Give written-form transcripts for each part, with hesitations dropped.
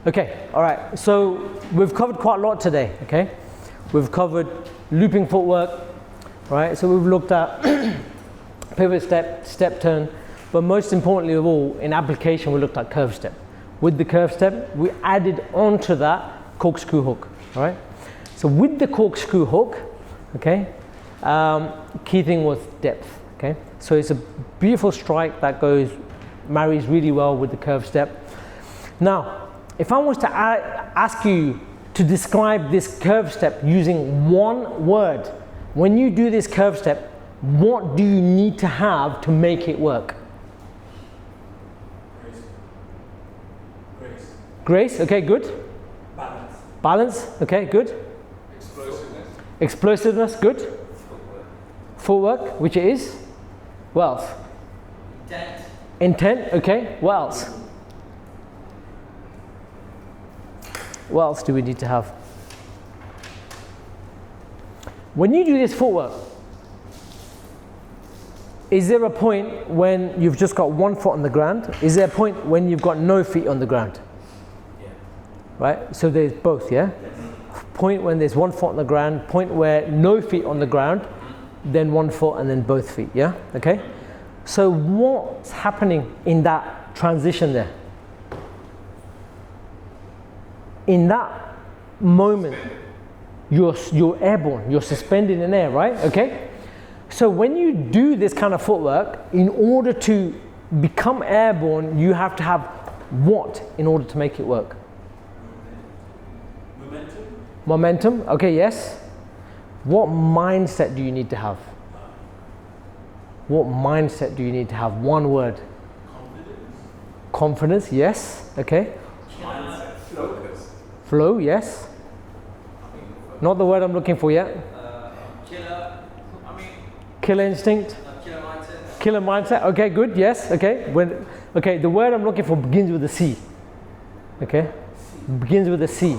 Okay, all right. So we've covered quite a lot today, okay? We've covered looping footwork, right? So we've looked at pivot step, step turn, but most importantly of all, in application, we looked at curve step. With the curve step, we added onto that corkscrew hook, all right? So with the corkscrew hook, okay, key thing was depth, okay? So it's a beautiful strike that marries really well with the curve step. Now, if I was to ask you to describe this curve step using one word, when you do this curve step, what do you need to have to make it work? Grace, okay, good. Balance, okay, good. Explosiveness, good. Footwork, which is? What else? Intent, okay. What else? What else do we need to have? When you do this footwork, is there a point when you've just got one foot on the ground? Is there a point when you've got no feet on the ground? Yeah. Right? So there's both, yeah? Yes. Point when there's one foot on the ground, point where no feet on the ground, then one foot and then both feet, yeah? Okay? So what's happening in that transition there? In that moment, you're airborne, you're suspended in air, right? Okay? So when you do this kind of footwork, in order to become airborne, you have to have what in order to make it work? Momentum, okay, yes. What mindset do you need to have? What mindset do you need to have? One word. Confidence, yes, okay. Flow, yes. Not the word I'm looking for yet. Killer instinct. Killer mindset. Okay, good. Yes. Okay. Okay. The word I'm looking for begins with a C. Okay. Begins with a C.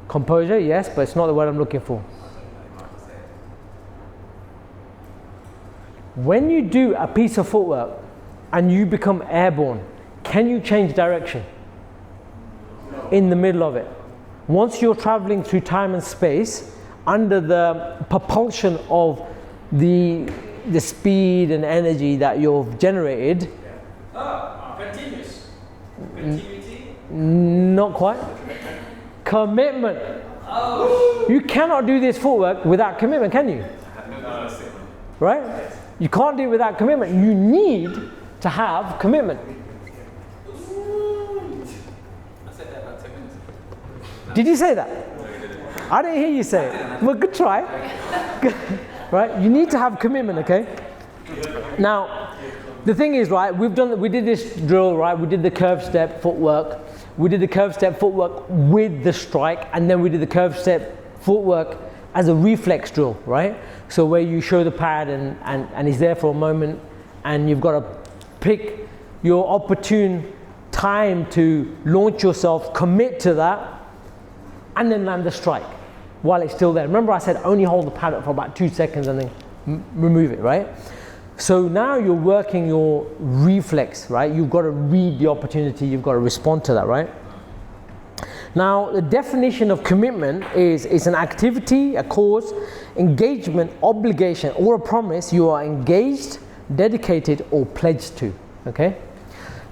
Composure. Yes, but it's not the word I'm looking for. When you do a piece of footwork and you become airborne, can you change direction? In the middle of it. Once you're traveling through time and space under the propulsion of the speed and energy that you've generated. Continuous. Continuity? Not quite. Commitment. Oh. You cannot do this footwork without commitment, can you? Right? You can't do it without commitment. You need to have commitment. Did you say that? I didn't hear you say it. Well, good try. Right? You need to have commitment, okay? Now, the thing is, right, we did this drill, right? We did the curve step footwork. We did the curve step footwork with the strike, and then we did the curve step footwork as a reflex drill, right? So where you show the pad and he's there for a moment, and you've got to pick your opportune time to launch yourself, commit to that, and then land the strike while it's still there. Remember I said only hold the pad up for about 2 seconds and then remove it, right? So now you're working your reflex, right? You've got to read the opportunity, you've got to respond to that, right? Now the definition of commitment is it's an activity, a cause, engagement, obligation, or a promise you are engaged, dedicated, or pledged to, okay?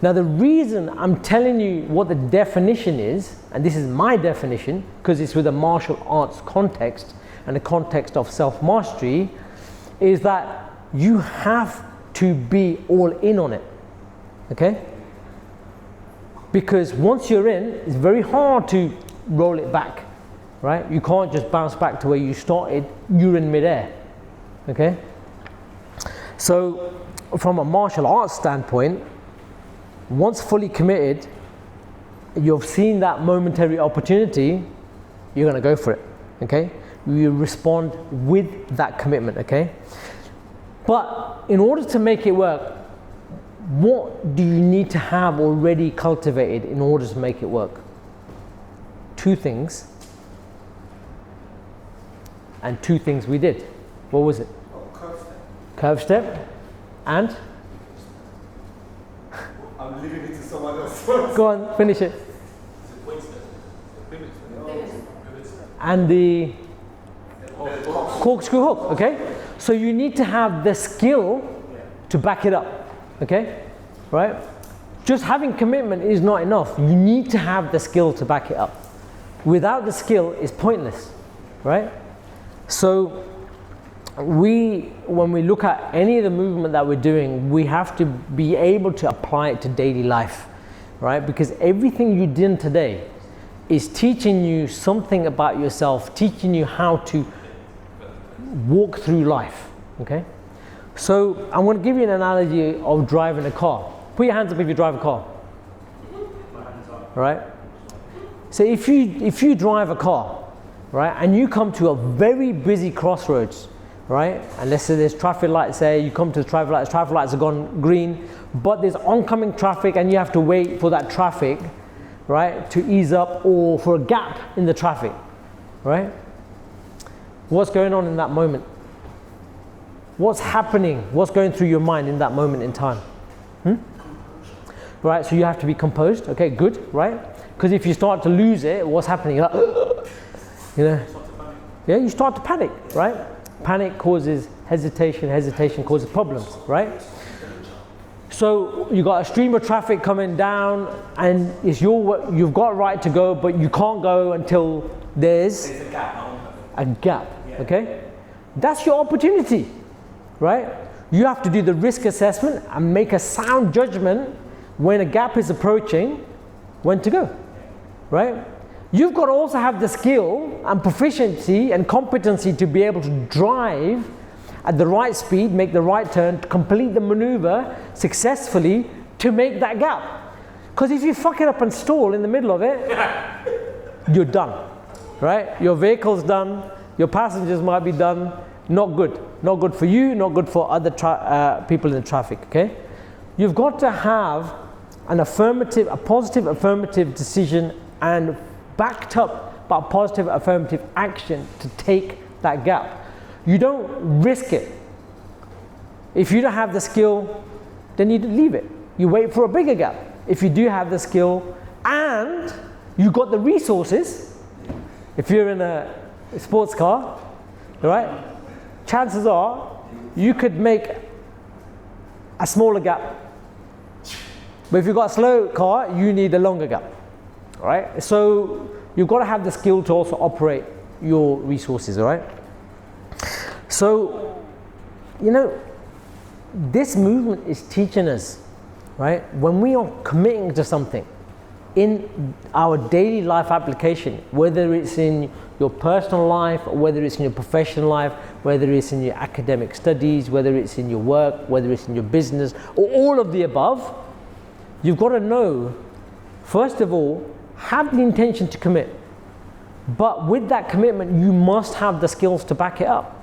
Now the reason I'm telling you what the definition is, and this is my definition because it's with a martial arts context and the context of self-mastery, is that you have to be all in on it, okay? Because once you're in, it's very hard to roll it back, right? You can't just bounce back to where you started, you're in midair, okay? So from a martial arts standpoint, once fully committed, you've seen that momentary opportunity, you're going to go for it, okay? You respond with that commitment, okay? But in order to make it work, what do you need to have already cultivated in order to make it work? 2 things. And 2 things we did. What was it? Curve step. Curve step. And? I'm leaving it to someone else. Go on, finish it. and the corkscrew hook, okay? So you need to have the skill to back it up, okay? Right? Just having commitment is not enough. You need to have the skill to back it up. Without the skill, it's pointless, right? So when we look at any of the movement that we're doing, we have to be able to apply it to daily life, right? Because everything you did today is teaching you something about yourself, teaching you how to walk through life, okay? So I'm going to give you an analogy of driving a car. Put your hands up if you drive a car. Right? So if you drive a car, right, and you come to a very busy crossroads, right, and let's say there's traffic lights there, you come to the traffic lights have gone green, but there's oncoming traffic and you have to wait for that traffic, right, to ease up or for a gap in the traffic, right? What's going on in that moment? What's happening? What's going through your mind in that moment in time? Right, so you have to be composed. Okay, good, right? Because if you start to lose it, what's happening? You're like, you know, yeah, you start to panic, right? Panic causes hesitation. Hesitation causes problems, right? So you got a stream of traffic coming down, and it's you've got a right to go, but you can't go until there's a gap. Okay, that's your opportunity, right? You have to do the risk assessment and make a sound judgment when a gap is approaching, when to go, right? You've got to also have the skill and proficiency and competency to be able to drive at the right speed, make the right turn, to complete the maneuver successfully to make that gap. Because if you fuck it up and stall in the middle of it, you're done, right? Your vehicle's done, your passengers might be done, not good. Not good for you, not good for other people in the traffic, okay? You've got to have a positive affirmative decision and backed up by positive affirmative action to take that gap. You don't risk it. If you don't have the skill, then you leave it. You wait for a bigger gap. If you do have the skill and you got the resources, if you're in a sports car, right? Chances are you could make a smaller gap. But if you've got a slow car, you need a longer gap, right? So you've got to have the skill to also operate your resources, all right? So, you know, this movement is teaching us, right? When we are committing to something in our daily life application, whether it's in your personal life, or whether it's in your professional life, whether it's in your academic studies, whether it's in your work, whether it's in your business, or all of the above, you've got to know, first of all, have the intention to commit. But with that commitment, you must have the skills to back it up,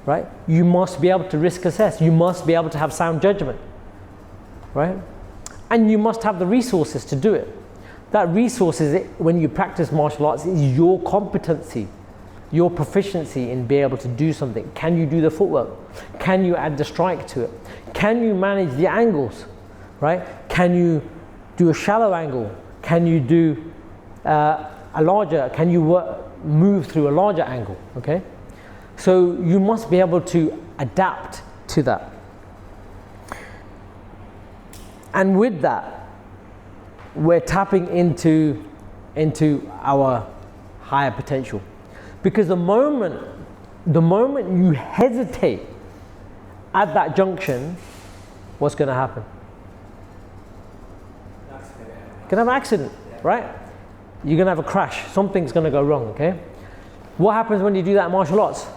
right? You must be able to risk assess. You must be able to have sound judgment, right? And you must have the resources to do it. That resources, when you practice martial arts, is your competency, your proficiency in being able to do something. Can you do the footwork? Can you add the strike to it? Can you manage the angles, right? Can you do a shallow angle? Can you do can you move through a larger angle, okay? So you must be able to adapt to that. And with that, we're tapping into our higher potential. Because the moment you hesitate at that junction, what's going to happen? You're going to have an accident, right? You're going to have a crash. Something's going to go wrong, okay? What happens when you do that in martial arts?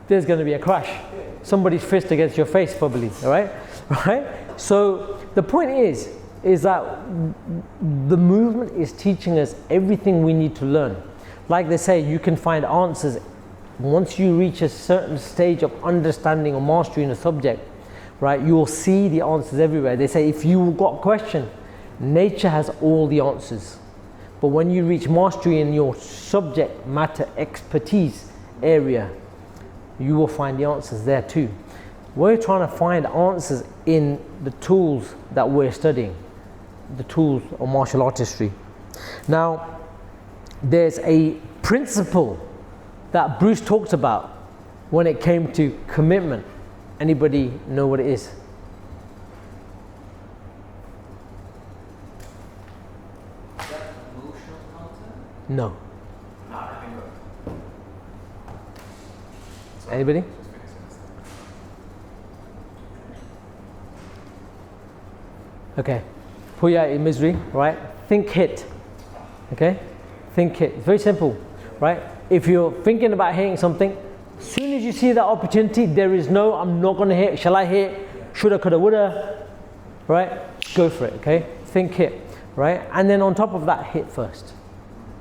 There's going to be a crash. Somebody's fist against your face, probably, all right? Right? So the point is that the movement is teaching us everything we need to learn. Like they say, you can find answers once you reach a certain stage of understanding or mastery in a subject, right? You will see the answers everywhere. They say if you've got a question, nature has all the answers. But when you reach mastery in your subject matter expertise area, you will find the answers there too. We're trying to find answers in the tools that we're studying, the tools of martial artistry. Now, there's a principle that Bruce talked about when it came to commitment. Anybody know what it is? Is that emotional content? No. I think Anybody? Okay. Pull you out of your misery, right? Think hit. Okay? Think hit. It's very simple, right? If you're thinking about hitting something, as soon as you see that opportunity, there is no, I'm not going to hit. Shall I hit? Shoulda, coulda, woulda. Right? Go for it, okay? Think hit, right? And then on top of that, hit first.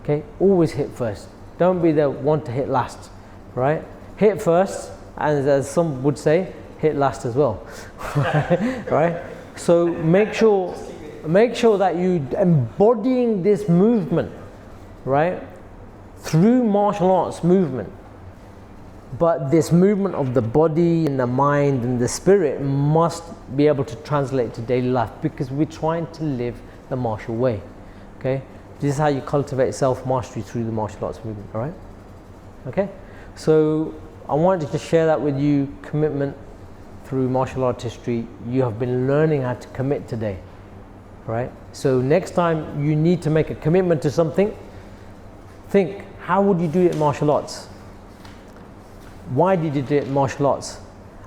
Okay? Always hit first. Don't be the one to hit last, right? Hit first, and as some would say, hit last as well, right? So make sure that you embodying this movement, right? Through martial arts movement. But this movement of the body and the mind and the spirit must be able to translate to daily life, because we're trying to live the martial way, okay? This is how you cultivate self-mastery through the martial arts movement, all right? Okay? So I wanted to just share that with you, commitment through martial art history. You have been learning how to commit today, right? So next time you need to make a commitment to something, think, how would you do it in martial arts? Why did you do it in martial arts?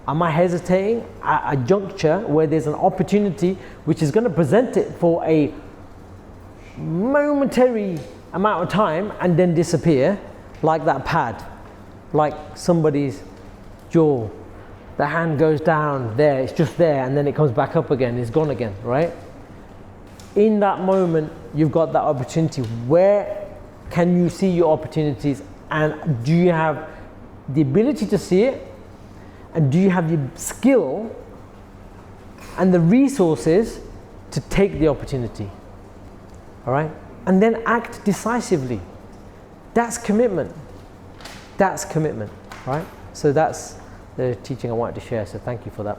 Am I hesitating at a juncture where there's an opportunity which is going to present it for a momentary amount of time and then disappear, like that pad, like somebody's jaw? The hand goes down there, it's just there, and then it comes back up again, it's gone again, right? In that moment, you've got that opportunity. Where can you see your opportunities, and do you have the ability to see it, and do you have the skill and the resources to take the opportunity? All right? And then act decisively. That's commitment. That's commitment, right? So that's the teaching I wanted to share, so thank you for that.